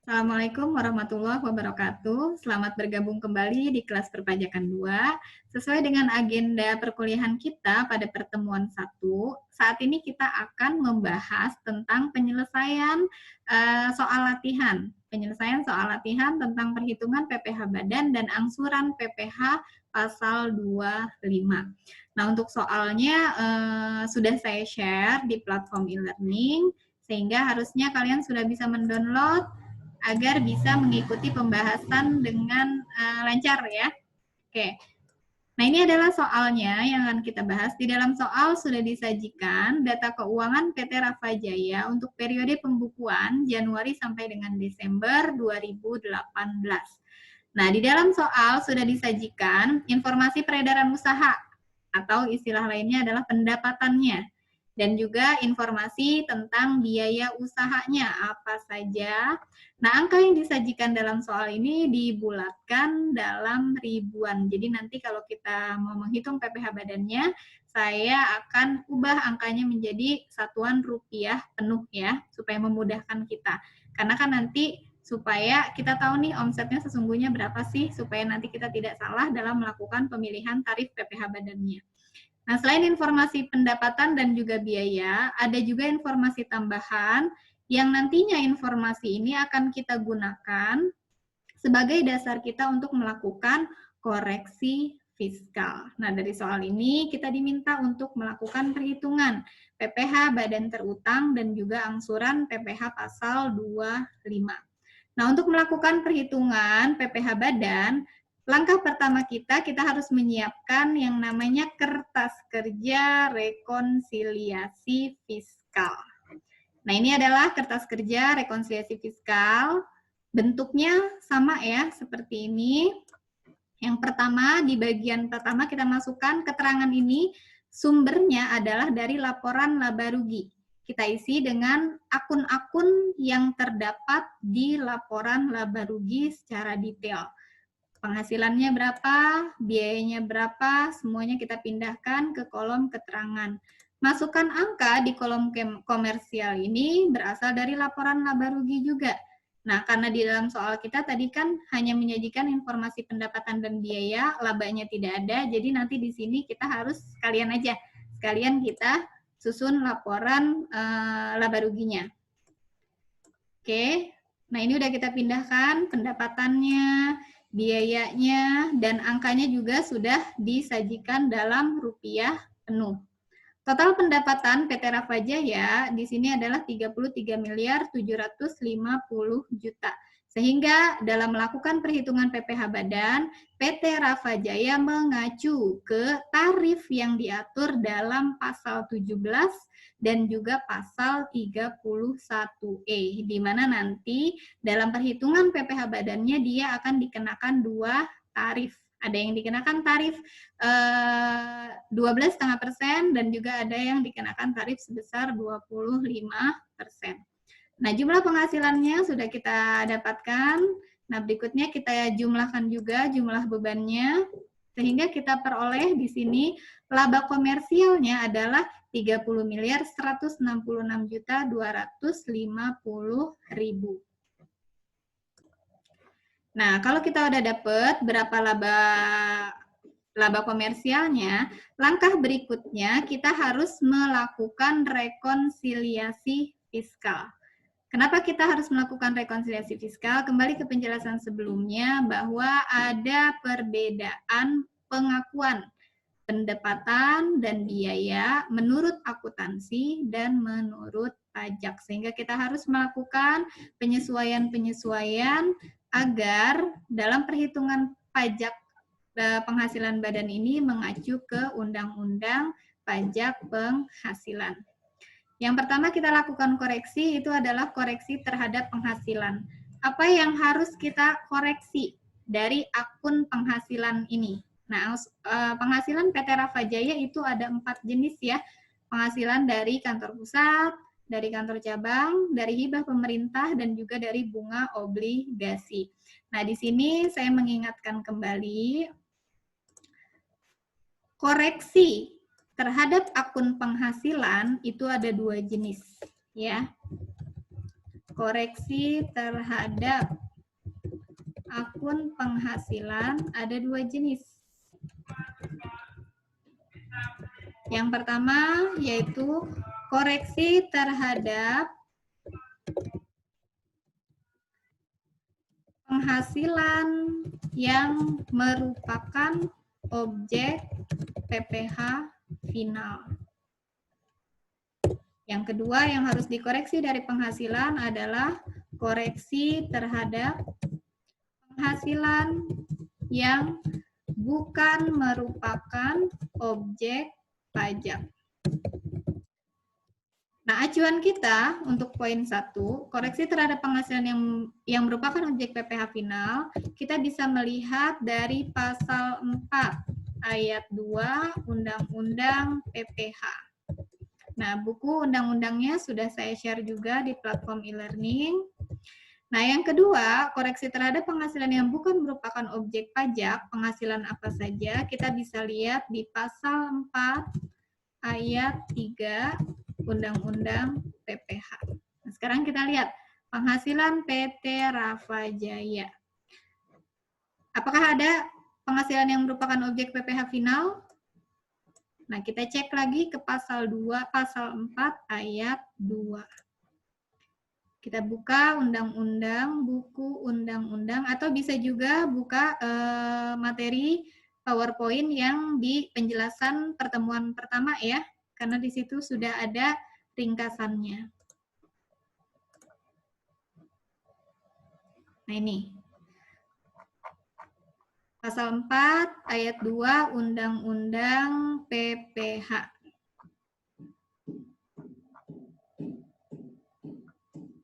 Assalamualaikum warahmatullahi wabarakatuh. Selamat bergabung kembali di kelas perpajakan 2. Sesuai dengan agenda perkuliahan kita pada pertemuan 1, saat ini kita akan membahas tentang penyelesaian soal latihan. Penyelesaian soal latihan tentang perhitungan PPh badan dan angsuran PPh pasal 25. Nah, untuk soalnya sudah saya share di platform e-learning, sehingga harusnya kalian sudah bisa mendownload agar bisa mengikuti pembahasan dengan lancar ya. Oke. Nah, ini adalah soalnya yang akan kita bahas. Di dalam soal sudah disajikan data keuangan PT Rafa Jaya untuk periode pembukuan Januari sampai dengan Desember 2018. Nah, di dalam soal sudah disajikan informasi peredaran usaha atau istilah lainnya adalah pendapatannya, dan juga informasi tentang biaya usahanya apa saja. Nah, angka yang disajikan dalam soal ini dibulatkan dalam ribuan. Jadi nanti kalau kita mau menghitung PPh badannya, saya akan ubah angkanya menjadi satuan rupiah penuh ya, supaya memudahkan kita. Karena kan nanti supaya kita tahu nih omsetnya sesungguhnya berapa sih, supaya nanti kita tidak salah dalam melakukan pemilihan tarif PPh badannya. Nah, selain informasi pendapatan dan juga biaya, ada juga informasi tambahan yang nantinya informasi ini akan kita gunakan sebagai dasar kita untuk melakukan koreksi fiskal. Nah, dari soal ini kita diminta untuk melakukan perhitungan PPh badan terutang dan juga angsuran PPh pasal 25. Nah, untuk melakukan perhitungan PPh badan, langkah pertama kita harus menyiapkan yang namanya kertas kerja rekonsiliasi fiskal. Nah, ini adalah kertas kerja rekonsiliasi fiskal. Bentuknya sama ya, seperti ini. Yang pertama, di bagian pertama kita masukkan keterangan ini, sumbernya adalah dari laporan laba rugi. Kita isi dengan akun-akun yang terdapat di laporan laba rugi secara detail. Penghasilannya berapa, biayanya berapa, semuanya kita pindahkan ke kolom keterangan. Masukkan angka di kolom komersial ini berasal dari laporan laba rugi juga. Nah, karena di dalam soal kita tadi kan hanya menyajikan informasi pendapatan dan biaya, labanya tidak ada, jadi nanti di sini kita harus sekalian aja. Sekalian kita susun laporan laba ruginya. Oke, nah ini udah kita pindahkan pendapatannya, biayanya, dan angkanya juga sudah disajikan dalam rupiah penuh. Total pendapatan PT Rafa Jaya di sini adalah 33.750 juta. Sehingga dalam melakukan perhitungan PPh badan, PT Rafa Jaya mengacu ke tarif yang diatur dalam pasal 17 dan juga pasal 31E, di mana nanti dalam perhitungan PPh badannya dia akan dikenakan dua tarif. Ada yang dikenakan tarif 12,5% dan juga ada yang dikenakan tarif sebesar 25%. Nah, jumlah penghasilannya sudah kita dapatkan. Nah, berikutnya kita jumlahkan juga jumlah bebannya, sehingga kita peroleh di sini laba komersialnya adalah 30.166.250.000. Nah, kalau kita udah dapet berapa laba komersialnya, langkah berikutnya kita harus melakukan rekonsiliasi fiskal. Kenapa kita harus melakukan rekonsiliasi fiskal? Kembali ke penjelasan sebelumnya bahwa ada perbedaan pengakuan pendapatan dan biaya menurut akuntansi dan menurut pajak. Sehingga kita harus melakukan penyesuaian-penyesuaian agar dalam perhitungan pajak penghasilan badan ini mengacu ke Undang-Undang Pajak Penghasilan. Yang pertama kita lakukan koreksi itu adalah koreksi terhadap penghasilan. Apa yang harus kita koreksi dari akun penghasilan ini? Nah, penghasilan PT Rafa Jaya itu ada 4 jenis ya. Penghasilan dari kantor pusat, dari kantor cabang, dari hibah pemerintah, dan juga dari bunga obligasi. Nah, di sini saya mengingatkan kembali, koreksi terhadap akun penghasilan itu ada 2 jenis, ya. koreksi terhadap akun penghasilan ada dua jenis. Yang pertama yaitu koreksi terhadap penghasilan yang merupakan objek PPh final. Yang kedua yang harus dikoreksi dari penghasilan adalah koreksi terhadap penghasilan yang bukan merupakan objek pajak. Nah, acuan kita untuk poin 1, koreksi terhadap penghasilan yang merupakan objek PPh final, kita bisa melihat dari pasal 4 ayat 2 Undang-Undang PPh. Nah, buku undang-undangnya sudah saya share juga di platform e-learning. Nah, yang kedua, koreksi terhadap penghasilan yang bukan merupakan objek pajak, penghasilan apa saja, kita bisa lihat di pasal 4 ayat 3 Undang-Undang PPh. Nah, sekarang kita lihat penghasilan PT Rafa Jaya. Apakah ada penghasilan yang merupakan objek PPh final? Nah, kita cek lagi ke pasal 2, pasal 4 ayat 2. Kita buka undang-undang, buku undang-undang, atau bisa juga buka materi PowerPoint yang di penjelasan pertemuan pertama ya, karena di situ sudah ada ringkasannya. Nah ini, pasal 4 ayat 2 Undang-Undang PPh.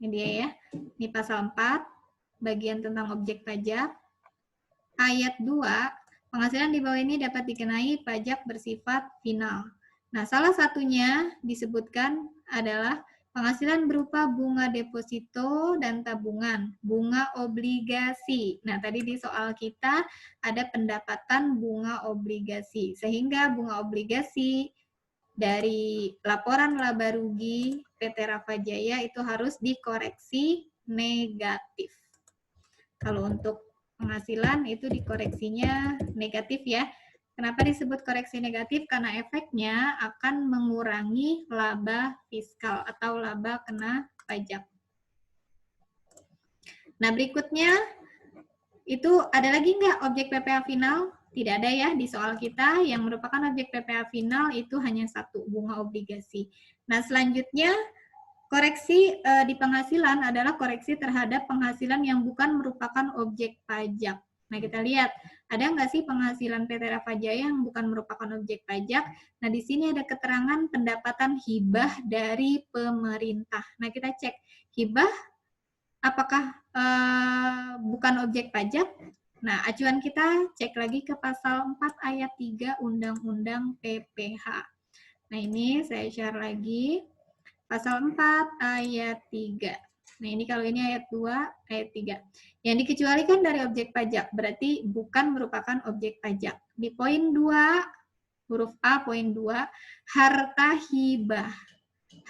Ini dia ya, ini pasal 4, bagian tentang objek pajak. Ayat 2, penghasilan di bawah ini dapat dikenai pajak bersifat final. Nah, salah satunya disebutkan adalah penghasilan berupa bunga deposito dan tabungan, bunga obligasi. Nah, tadi di soal kita ada pendapatan bunga obligasi, sehingga bunga obligasi dari laporan laba rugi PT Rafa Jaya itu harus dikoreksi negatif. Kalau untuk penghasilan itu dikoreksinya negatif ya. Kenapa disebut koreksi negatif? Karena efeknya akan mengurangi laba fiskal atau laba kena pajak. Nah, berikutnya itu ada lagi nggak objek PPh final? Tidak ada ya di soal kita. Yang merupakan objek PPh final itu hanya satu, bunga obligasi. Nah, selanjutnya koreksi di penghasilan adalah koreksi terhadap penghasilan yang bukan merupakan objek pajak. Nah, kita lihat, ada nggak sih penghasilan PT Rafa Jaya yang bukan merupakan objek pajak? Nah, di sini ada keterangan pendapatan hibah dari pemerintah. Nah, kita cek, hibah apakah bukan objek pajak? Nah, acuan kita cek lagi ke pasal 4 ayat 3 Undang-Undang PPh. Nah, ini saya share lagi. Pasal 4 ayat 3. Nah, ini kalau ini ayat 2, ayat 3. Yang dikecualikan dari objek pajak, berarti bukan merupakan objek pajak. Di poin 2, huruf A, poin 2, harta hibah.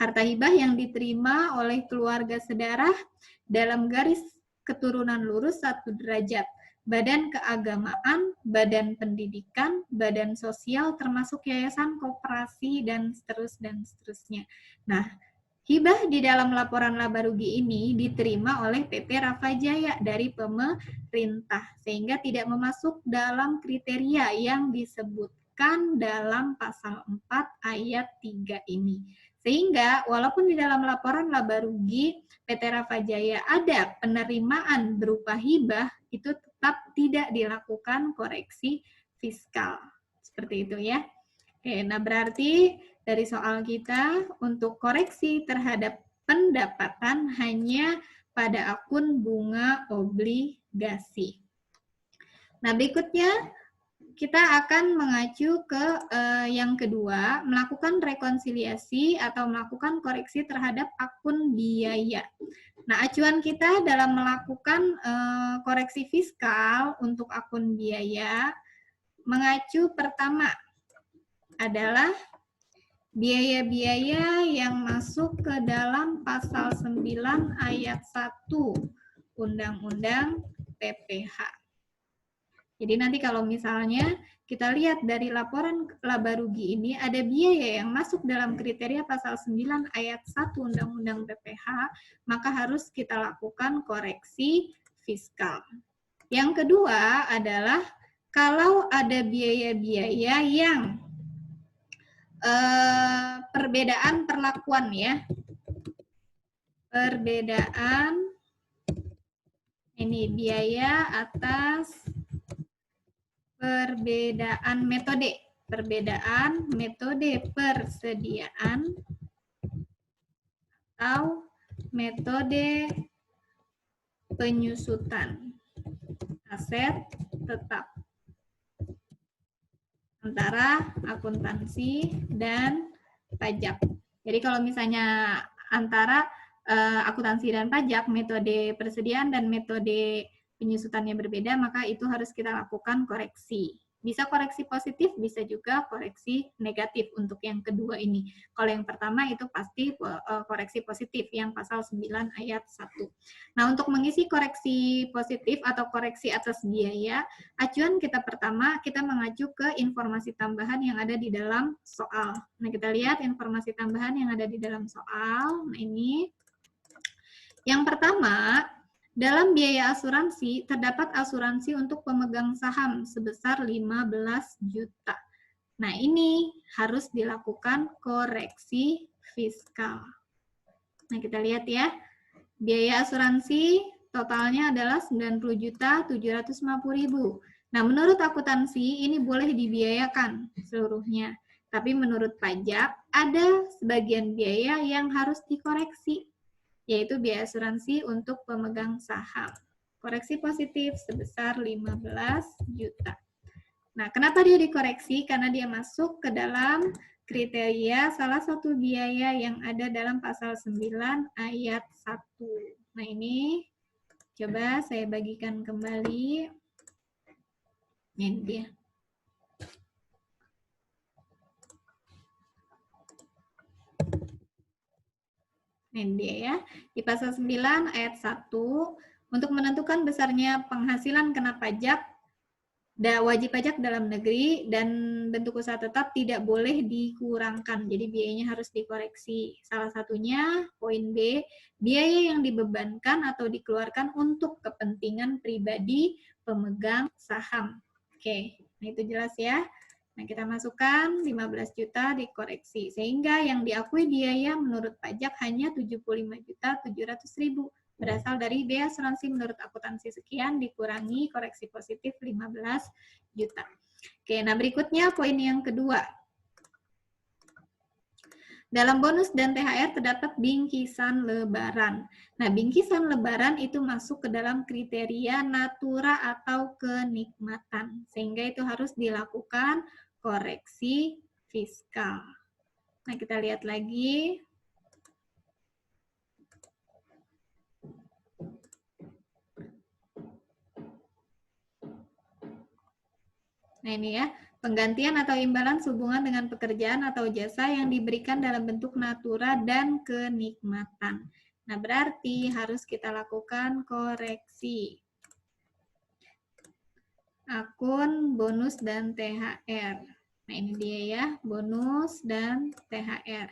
Harta hibah yang diterima oleh keluarga sedarah dalam garis keturunan lurus 1 derajat. Badan keagamaan, badan pendidikan, badan sosial, termasuk yayasan, koperasi, dan seterusnya. Nah, hibah di dalam laporan laba rugi ini diterima oleh PT Rafa Jaya dari pemerintah, sehingga tidak memasuk dalam kriteria yang disebutkan dalam pasal 4 ayat 3 ini. Sehingga walaupun di dalam laporan laba rugi PT Rafa Jaya ada penerimaan berupa hibah, itu tetap tidak dilakukan koreksi fiskal. Seperti itu ya. Oke, nah berarti dari soal kita untuk koreksi terhadap pendapatan hanya pada akun bunga obligasi. Nah, berikutnya kita akan mengacu ke yang kedua, melakukan rekonsiliasi atau melakukan koreksi terhadap akun biaya. Nah, acuan kita dalam melakukan koreksi fiskal untuk akun biaya, mengacu pertama adalah biaya-biaya yang masuk ke dalam pasal 9 ayat 1 Undang-Undang PPH. Jadi nanti kalau misalnya kita lihat dari laporan laba rugi ini ada biaya yang masuk dalam kriteria pasal 9 ayat 1 Undang-Undang PPH, maka harus kita lakukan koreksi fiskal. Yang kedua adalah kalau ada biaya-biaya yang perbedaan perlakuan ya. Perbedaan ini biaya atas perbedaan metode. Perbedaan metode persediaan atau metode penyusutan aset tetap antara akuntansi dan pajak. Jadi kalau misalnya antara akuntansi dan pajak, metode persediaan dan metode penyusutannya berbeda, maka itu harus kita lakukan koreksi. Bisa koreksi positif, bisa juga koreksi negatif untuk yang kedua ini. Kalau yang pertama itu pasti koreksi positif, yang pasal 9 ayat 1. Nah, untuk mengisi koreksi positif atau koreksi atas biaya, acuan kita pertama, kita mengacu ke informasi tambahan yang ada di dalam soal. Nah, kita lihat informasi tambahan yang ada di dalam soal. Nah, ini. Yang pertama, dalam biaya asuransi, terdapat asuransi untuk pemegang saham sebesar 15 juta. Nah, ini harus dilakukan koreksi fiskal. Nah, kita lihat ya. Biaya asuransi totalnya adalah 90.750.000. Nah, menurut akuntansi ini boleh dibiayakan seluruhnya. Tapi menurut pajak ada sebagian biaya yang harus dikoreksi, yaitu biaya asuransi untuk pemegang saham. Koreksi positif sebesar 15 juta. Nah, kenapa dia dikoreksi? Karena dia masuk ke dalam kriteria salah satu biaya yang ada dalam pasal 9 ayat 1. Nah, ini coba saya bagikan kembali. Ini dia. Ini dia ya. Di pasal 9 ayat 1, untuk menentukan besarnya penghasilan kena pajak, wajib pajak dalam negeri dan bentuk usaha tetap tidak boleh dikurangkan. Jadi biayanya harus dikoreksi. Salah satunya, poin B, biaya yang dibebankan atau dikeluarkan untuk kepentingan pribadi pemegang saham. Oke, nah itu jelas ya. Nah, kita masukkan 15 juta dikoreksi. Sehingga yang diakui biaya menurut pajak hanya 75.700.000. Berasal dari biaya asuransi menurut akuntansi sekian dikurangi koreksi positif 15 juta. Oke, nah berikutnya poin yang kedua. Dalam bonus dan THR terdapat bingkisan lebaran. Nah, bingkisan lebaran itu masuk ke dalam kriteria natura atau kenikmatan. Sehingga itu harus dilakukan koreksi fiskal. Nah, kita lihat lagi. Nah, ini ya. Penggantian atau imbalan sehubungan dengan pekerjaan atau jasa yang diberikan dalam bentuk natura dan kenikmatan. Nah, berarti harus kita lakukan koreksi. Akun bonus dan THR. Nah, ini dia ya, bonus dan THR.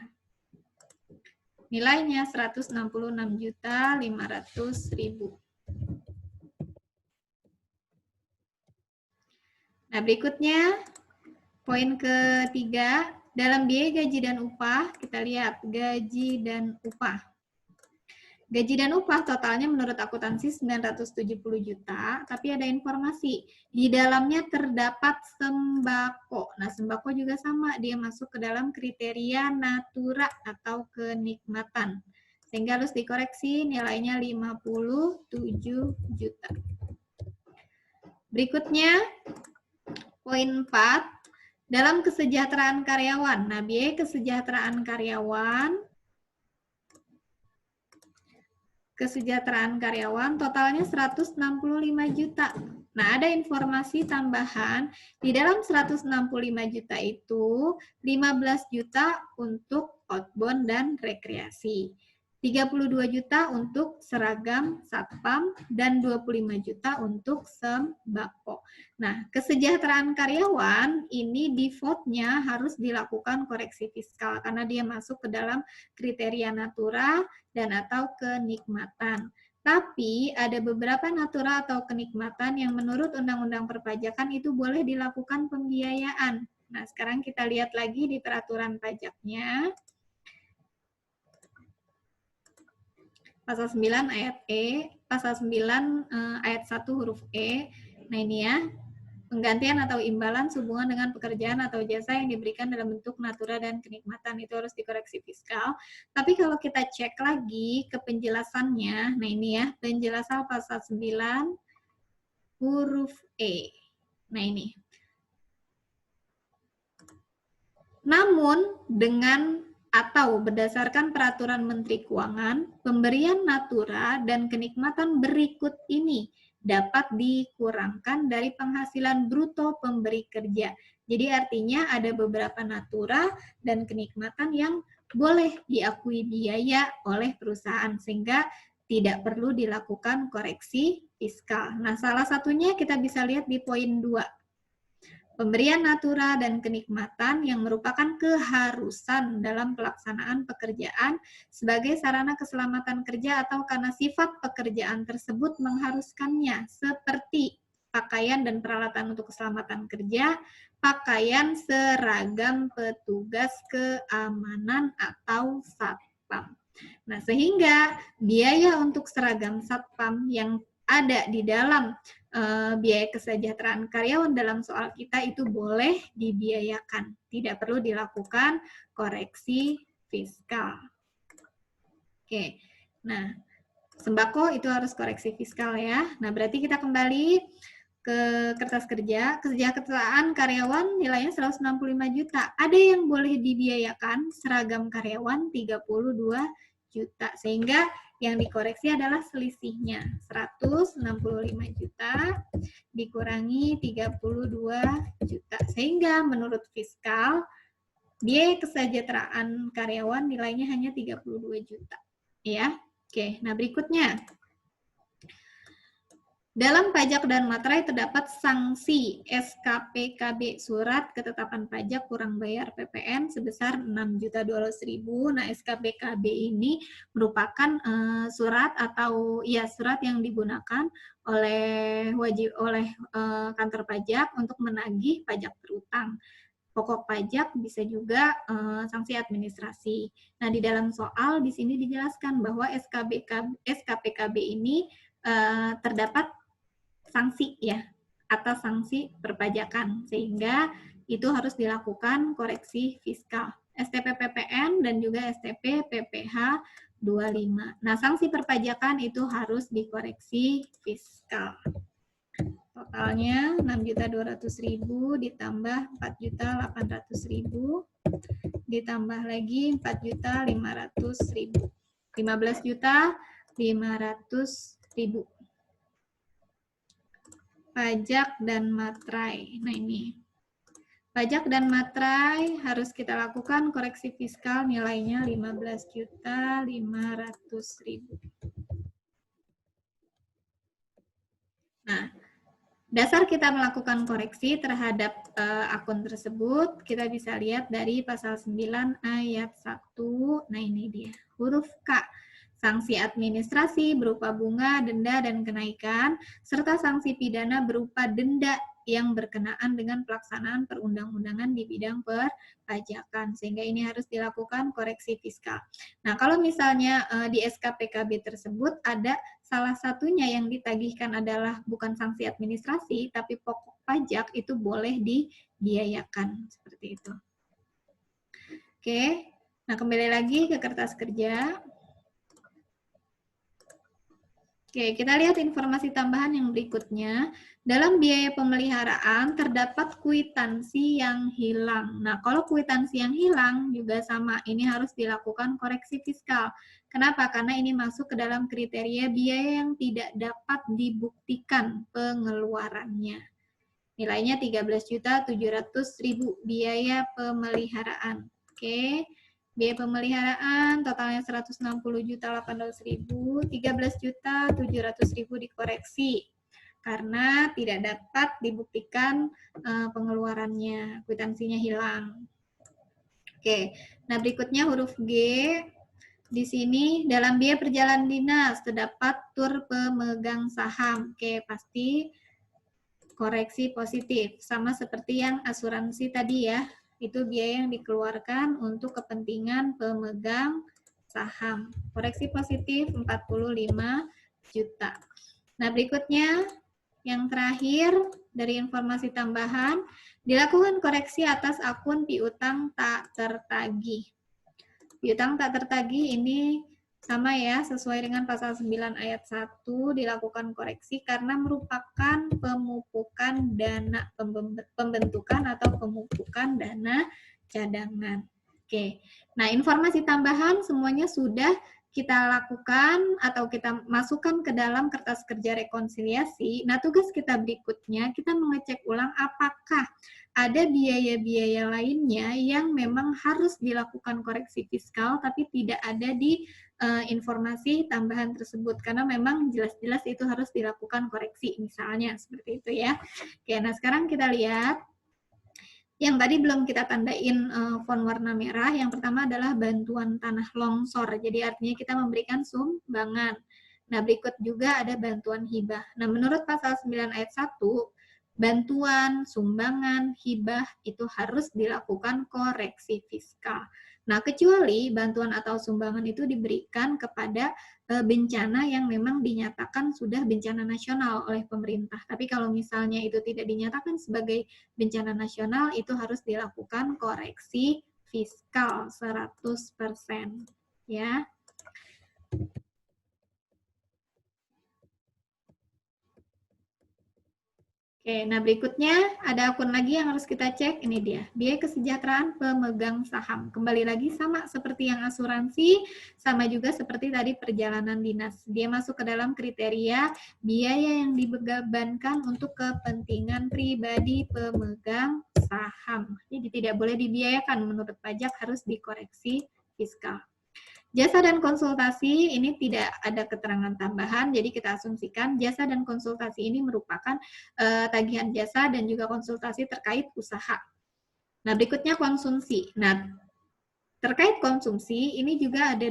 Nilainya 166.500.000. Nah, berikutnya poin ketiga, dalam biaya gaji dan upah, kita lihat gaji dan upah. Gaji dan upah totalnya menurut akuntansi 970 juta, tapi ada informasi. Di dalamnya terdapat sembako. Nah, sembako juga sama, dia masuk ke dalam kriteria natura atau kenikmatan. Sehingga harus dikoreksi, nilainya 57 juta. Berikutnya, poin 4, dalam kesejahteraan karyawan. Nah, biaya kesejahteraan karyawan totalnya 165 juta. Nah, ada informasi tambahan, di dalam 165 juta itu 15 juta untuk outbound dan rekreasi. 32 juta untuk seragam satpam dan 25 juta untuk sembako. Nah, kesejahteraan karyawan ini default-nya harus dilakukan koreksi fiskal karena dia masuk ke dalam kriteria natura dan atau kenikmatan. Tapi ada beberapa natura atau kenikmatan yang menurut Undang-Undang Perpajakan itu boleh dilakukan pembiayaan. Nah, sekarang kita lihat lagi di peraturan pajaknya. Pasal 9 ayat E, pasal 9 ayat 1 huruf E. Nah, ini ya, penggantian atau imbalan sehubungan dengan pekerjaan atau jasa yang diberikan dalam bentuk natura dan kenikmatan itu harus dikoreksi fiskal. Tapi kalau kita cek lagi ke penjelasannya, nah ini ya, penjelasan pasal 9 huruf E. Nah ini. Namun dengan atau berdasarkan peraturan Menteri Keuangan, pemberian natura dan kenikmatan berikut ini dapat dikurangkan dari penghasilan bruto pemberi kerja. Jadi artinya ada beberapa natura dan kenikmatan yang boleh diakui biaya oleh perusahaan sehingga tidak perlu dilakukan koreksi fiskal. Nah, salah satunya kita bisa lihat di poin 2. Pemberian natura dan kenikmatan yang merupakan keharusan dalam pelaksanaan pekerjaan sebagai sarana keselamatan kerja atau karena sifat pekerjaan tersebut mengharuskannya, seperti pakaian dan peralatan untuk keselamatan kerja, pakaian seragam petugas keamanan atau satpam. Nah, sehingga biaya untuk seragam satpam yang ada di dalam biaya kesejahteraan karyawan dalam soal kita itu boleh dibiayakan, tidak perlu dilakukan koreksi fiskal. Oke, nah sembako itu harus koreksi fiskal ya. Nah berarti kita kembali ke kertas kerja, kesejahteraan karyawan nilainya 165 juta. Ada yang boleh dibiayakan, seragam karyawan 32 juta, sehingga yang dikoreksi adalah selisihnya 165 juta dikurangi 32 juta, sehingga menurut fiskal biaya kesejahteraan karyawan nilainya hanya 32 juta ya. Oke, nah berikutnya dalam pajak dan materai terdapat sanksi SKPKB surat ketetapan pajak kurang bayar PPN sebesar 6.200.000. Nah, SKPKB ini merupakan surat atau ya surat yang digunakan oleh kantor pajak untuk menagih pajak berutang. Pokok pajak bisa juga sanksi administrasi. Nah, di dalam soal di sini dijelaskan bahwa SKPKB ini terdapat sanksi ya atas sanksi perpajakan, sehingga itu harus dilakukan koreksi fiskal STP PPN dan juga STP PPh 25. Nah, sanksi perpajakan itu harus dikoreksi fiskal. Totalnya 6.200.000 ditambah 4.800.000 ditambah lagi 4.500.000. 15.500.000. Pajak dan materai. Nah ini, pajak dan materai harus kita lakukan koreksi fiskal nilainya 15.500.000. Nah, dasar kita melakukan koreksi terhadap akun tersebut, kita bisa lihat dari pasal 9 ayat 1. Nah ini dia, huruf K. Sanksi administrasi berupa bunga, denda, dan kenaikan, serta sanksi pidana berupa denda yang berkenaan dengan pelaksanaan perundang-undangan di bidang perpajakan. Sehingga ini harus dilakukan koreksi fiskal. Nah, kalau misalnya di SKPKB tersebut ada salah satunya yang ditagihkan adalah bukan sanksi administrasi, tapi pokok pajak itu boleh dibiayakan. Seperti itu. Oke, nah kembali lagi ke kertas kerja. Oke, kita lihat informasi tambahan yang berikutnya. Dalam biaya pemeliharaan terdapat kwitansi yang hilang. Nah, kalau kwitansi yang hilang juga sama, ini harus dilakukan koreksi fiskal. Kenapa? Karena ini masuk ke dalam kriteria biaya yang tidak dapat dibuktikan pengeluarannya. Nilainya 13.700.000 biaya pemeliharaan. Oke. Biaya pemeliharaan totalnya 160.800.000, 13.700.000 dikoreksi karena tidak dapat dibuktikan pengeluarannya, kwitansinya hilang. Oke. Nah, berikutnya huruf G. Di sini dalam biaya perjalanan dinas terdapat tur pemegang saham. Oke, pasti koreksi positif, sama seperti yang asuransi tadi ya, itu biaya yang dikeluarkan untuk kepentingan pemegang saham. Koreksi positif 45 juta. Nah, berikutnya yang terakhir dari informasi tambahan, dilakukan koreksi atas akun piutang tak tertagih. Piutang tak tertagih ini sama ya, sesuai dengan pasal 9 ayat 1 dilakukan koreksi karena merupakan pemupukan dana pembentukan atau pemupukan dana cadangan. Oke. Nah, informasi tambahan semuanya sudah kita lakukan atau kita masukkan ke dalam kertas kerja rekonsiliasi. Nah, tugas kita berikutnya kita mengecek ulang apakah ada biaya-biaya lainnya yang memang harus dilakukan koreksi fiskal tapi tidak ada di informasi tambahan tersebut karena memang jelas-jelas itu harus dilakukan koreksi misalnya seperti itu ya. Oke, nah sekarang kita lihat yang tadi belum kita tandain font warna merah. Yang pertama adalah bantuan tanah longsor. Jadi artinya kita memberikan sumbangan. Nah, berikut juga ada bantuan hibah. Nah, menurut pasal 9 ayat 1, bantuan, sumbangan, hibah itu harus dilakukan koreksi fiskal. Nah, kecuali bantuan atau sumbangan itu diberikan kepada bencana yang memang dinyatakan sudah bencana nasional oleh pemerintah. Tapi kalau misalnya itu tidak dinyatakan sebagai bencana nasional, itu harus dilakukan koreksi fiskal 100%. Ya. Oke, nah berikutnya ada akun lagi yang harus kita cek, ini dia, biaya kesejahteraan pemegang saham. Kembali lagi sama seperti yang asuransi, sama juga seperti tadi perjalanan dinas. Dia masuk ke dalam kriteria biaya yang dibebankan untuk kepentingan pribadi pemegang saham. Jadi tidak boleh dibiayakan menurut pajak, harus dikoreksi fiskal. Jasa dan konsultasi ini tidak ada keterangan tambahan, jadi kita asumsikan jasa dan konsultasi ini merupakan tagihan jasa dan juga konsultasi terkait usaha. Nah, berikutnya konsumsi. Nah, terkait konsumsi ini juga ada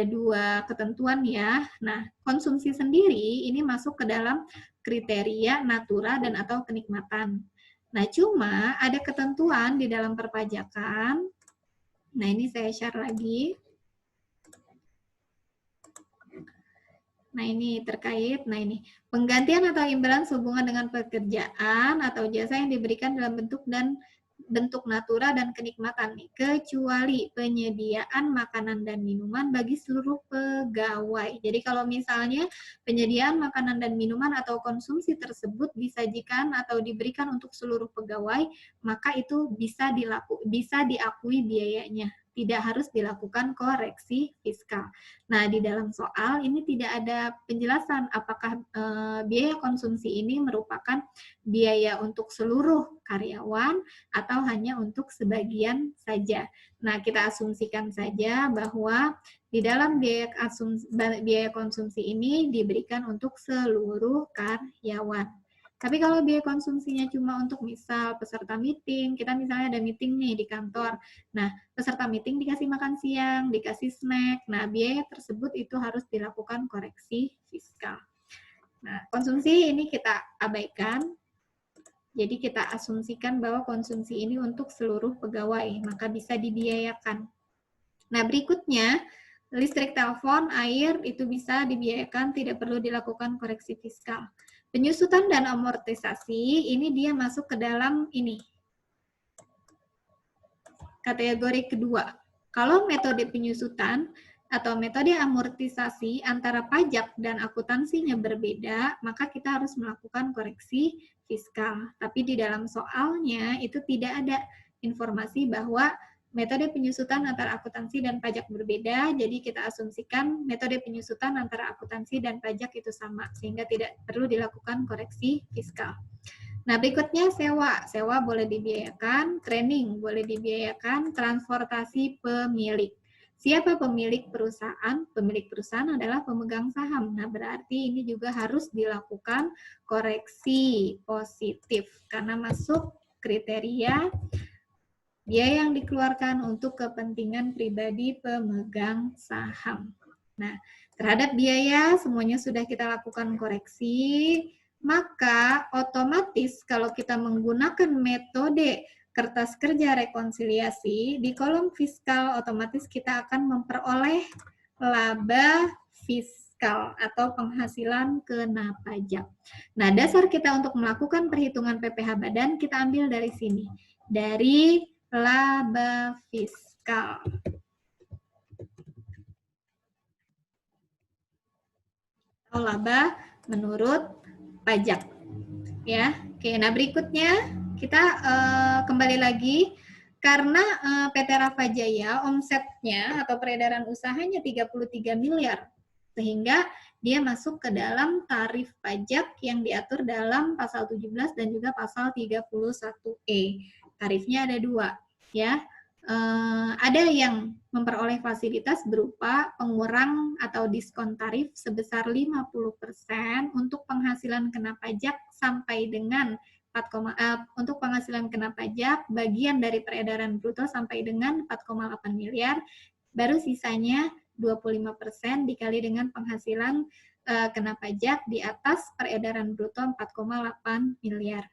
dua ketentuan ya. Nah, konsumsi sendiri ini masuk ke dalam kriteria natura dan atau kenikmatan. Nah, cuma ada ketentuan di dalam perpajakan. Nah, ini saya share lagi. Nah, ini terkait, penggantian atau imbalan sehubungan dengan pekerjaan atau jasa yang diberikan dalam bentuk natura dan kenikmatan nih, kecuali penyediaan makanan dan minuman bagi seluruh pegawai. Jadi kalau misalnya penyediaan makanan dan minuman atau konsumsi tersebut disajikan atau diberikan untuk seluruh pegawai, maka itu bisa diakui biayanya. Tidak harus dilakukan koreksi fiskal. Nah, di dalam soal ini tidak ada penjelasan apakah biaya konsumsi ini merupakan biaya untuk seluruh karyawan atau hanya untuk sebagian saja. Nah, kita asumsikan saja bahwa di dalam biaya konsumsi ini diberikan untuk seluruh karyawan. Tapi kalau biaya konsumsinya cuma untuk misal peserta meeting, kita misalnya ada meeting nih di kantor. Nah, peserta meeting dikasih makan siang, dikasih snack. Nah, biaya tersebut itu harus dilakukan koreksi fiskal. Nah, konsumsi ini kita abaikan. Jadi kita asumsikan bahwa konsumsi ini untuk seluruh pegawai, maka bisa dibiayakan. Nah, berikutnya, listrik, telepon, air itu bisa dibiayakan, tidak perlu dilakukan koreksi fiskal. Penyusutan dan amortisasi, ini dia masuk ke dalam ini. Kategori kedua. Kalau metode penyusutan, atau metode amortisasi antara pajak dan akuntansinya berbeda, maka kita harus melakukan koreksi fiskal. Tapi di dalam soalnya itu tidak ada informasi bahwa metode penyusutan antara akuntansi dan pajak berbeda, jadi kita asumsikan metode penyusutan antara akuntansi dan pajak itu sama, sehingga tidak perlu dilakukan koreksi fiskal. Nah, berikutnya sewa. Sewa boleh dibiayakan, training boleh dibiayakan, transportasi pemilik. Siapa pemilik perusahaan? Pemilik perusahaan adalah pemegang saham. Nah, berarti ini juga harus dilakukan koreksi positif karena masuk kriteria biaya yang dikeluarkan untuk kepentingan pribadi pemegang saham. Nah, terhadap biaya semuanya sudah kita lakukan koreksi, maka otomatis kalau kita menggunakan metode kertas kerja rekonsiliasi, di kolom fiskal otomatis kita akan memperoleh laba fiskal atau penghasilan kena pajak. Nah, dasar kita untuk melakukan perhitungan PPh badan kita ambil dari sini, dari laba fiskal. Atau laba menurut pajak. Ya, oke. Nah, berikutnya kita kembali lagi karena PT Rafa Jaya omsetnya atau peredaran usahanya 33 miliar, sehingga dia masuk ke dalam tarif pajak yang diatur dalam pasal 17 dan juga pasal 31E. Tarifnya ada dua, ya. Ada yang memperoleh fasilitas berupa pengurang atau diskon tarif sebesar 50% untuk penghasilan kena pajak sampai dengan untuk penghasilan kena pajak bagian dari peredaran bruto sampai dengan 4,8 miliar, baru sisanya 25% dikali dengan penghasilan kena pajak di atas peredaran bruto 4,8 miliar.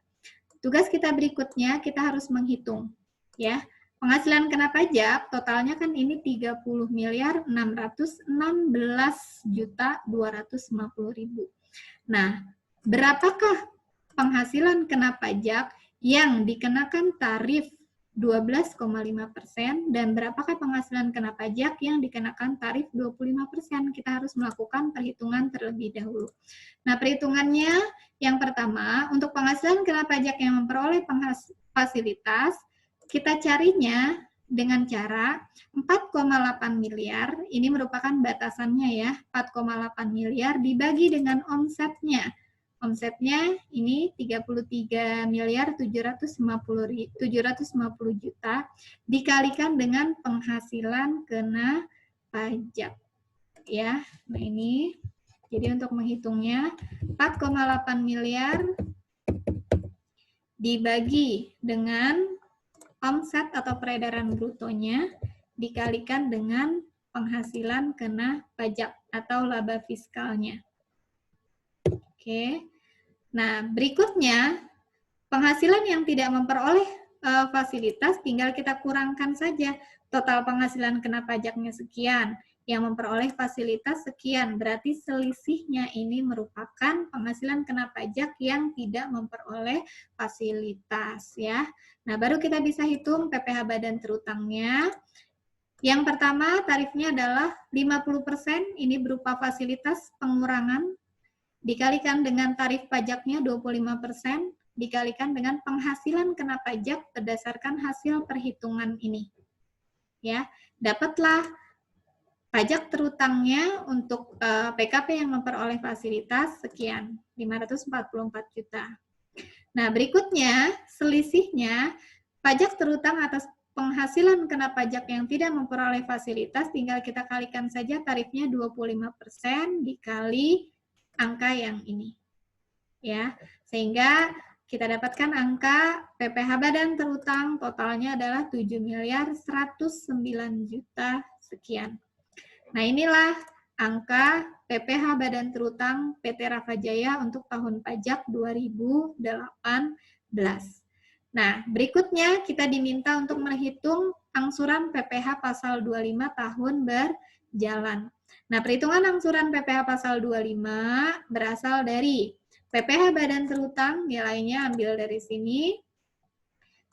Tugas kita berikutnya kita harus menghitung, ya. Penghasilan kena pajak totalnya kan ini 30 miliar 616 juta 250 ribu. Nah, berapakah penghasilan kena pajak yang dikenakan tarif 12,5% dan berapakah penghasilan kena pajak yang dikenakan tarif 25%? Kita harus melakukan perhitungan terlebih dahulu. Nah, perhitungannya yang pertama, untuk penghasilan kena pajak yang memperoleh fasilitas, kita carinya dengan cara 4,8 miliar, ini merupakan batasannya ya, 4,8 miliar dibagi dengan omsetnya. Omsetnya ini 33 miliar 750 juta dikalikan dengan penghasilan kena pajak. Ya, nah ini jadi untuk menghitungnya 4,8 miliar dibagi dengan omset atau peredaran brutonya dikalikan dengan penghasilan kena pajak atau laba fiskalnya. Oke. Nah, berikutnya penghasilan yang tidak memperoleh fasilitas tinggal kita kurangkan saja. Total penghasilan kena pajaknya sekian, yang memperoleh fasilitas sekian. Berarti selisihnya ini merupakan penghasilan kena pajak yang tidak memperoleh fasilitas ya. Nah, baru kita bisa hitung PPh badan terutangnya. Yang pertama tarifnya adalah 50%, ini berupa fasilitas pengurangan, dikalikan dengan tarif pajaknya 25%, dikalikan dengan penghasilan kena pajak berdasarkan hasil perhitungan ini. Ya, dapatlah pajak terutangnya untuk PKP yang memperoleh fasilitas sekian, 544 juta. Nah, berikutnya selisihnya pajak terutang atas penghasilan kena pajak yang tidak memperoleh fasilitas, tinggal kita kalikan saja tarifnya 25% dikali angka yang ini. Ya, sehingga kita dapatkan angka PPh badan terutang totalnya adalah 7 miliar 109 juta sekian. Nah, inilah angka PPh badan terutang PT Rafa Jaya untuk tahun pajak 2018. Nah, berikutnya kita diminta untuk menghitung angsuran PPh pasal 25 tahun berjalan. Nah, perhitungan angsuran PPh pasal 25 berasal dari PPh badan terutang, nilainya ambil dari sini,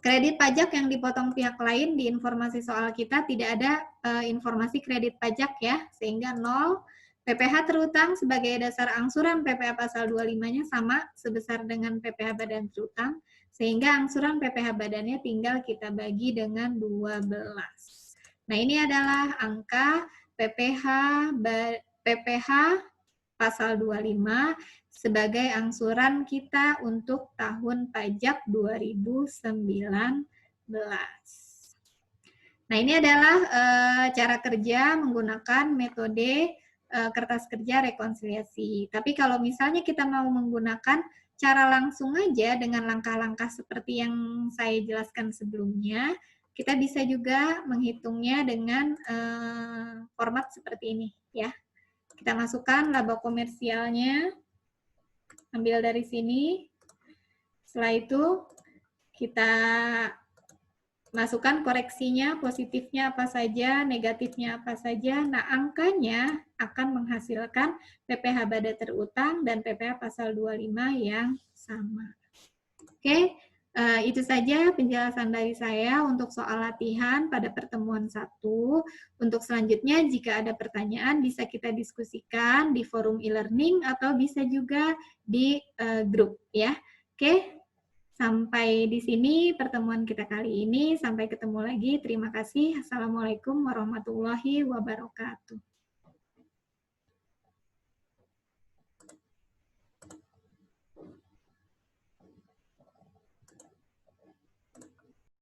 Kredit pajak yang dipotong pihak lain di informasi soal kita tidak ada informasi kredit pajak ya, sehingga 0. PPh terutang sebagai dasar angsuran PPh pasal 25-nya sama sebesar dengan PPh badan terutang, sehingga angsuran PPh badannya tinggal kita bagi dengan 12. Nah, ini adalah angka PPh pasal 25 sebagai angsuran kita untuk tahun pajak 2019. Nah, ini adalah cara kerja menggunakan metode kertas kerja rekonsiliasi. Tapi kalau misalnya kita mau menggunakan cara langsung aja dengan langkah-langkah seperti yang saya jelaskan sebelumnya, kita bisa juga menghitungnya dengan format seperti ini ya. Kita masukkan laba komersialnya, ambil dari sini. Setelah itu kita masukkan koreksinya, positifnya apa saja, negatifnya apa saja. Nah, angkanya akan menghasilkan PPh bada terutang dan PPh pasal 25 yang sama. Oke, itu saja penjelasan dari saya untuk soal latihan pada pertemuan 1. Untuk selanjutnya, jika ada pertanyaan bisa kita diskusikan di forum e-learning atau bisa juga di grup ya. Oke. Sampai di sini pertemuan kita kali ini. Sampai ketemu lagi. Terima kasih. Assalamualaikum warahmatullahi wabarakatuh.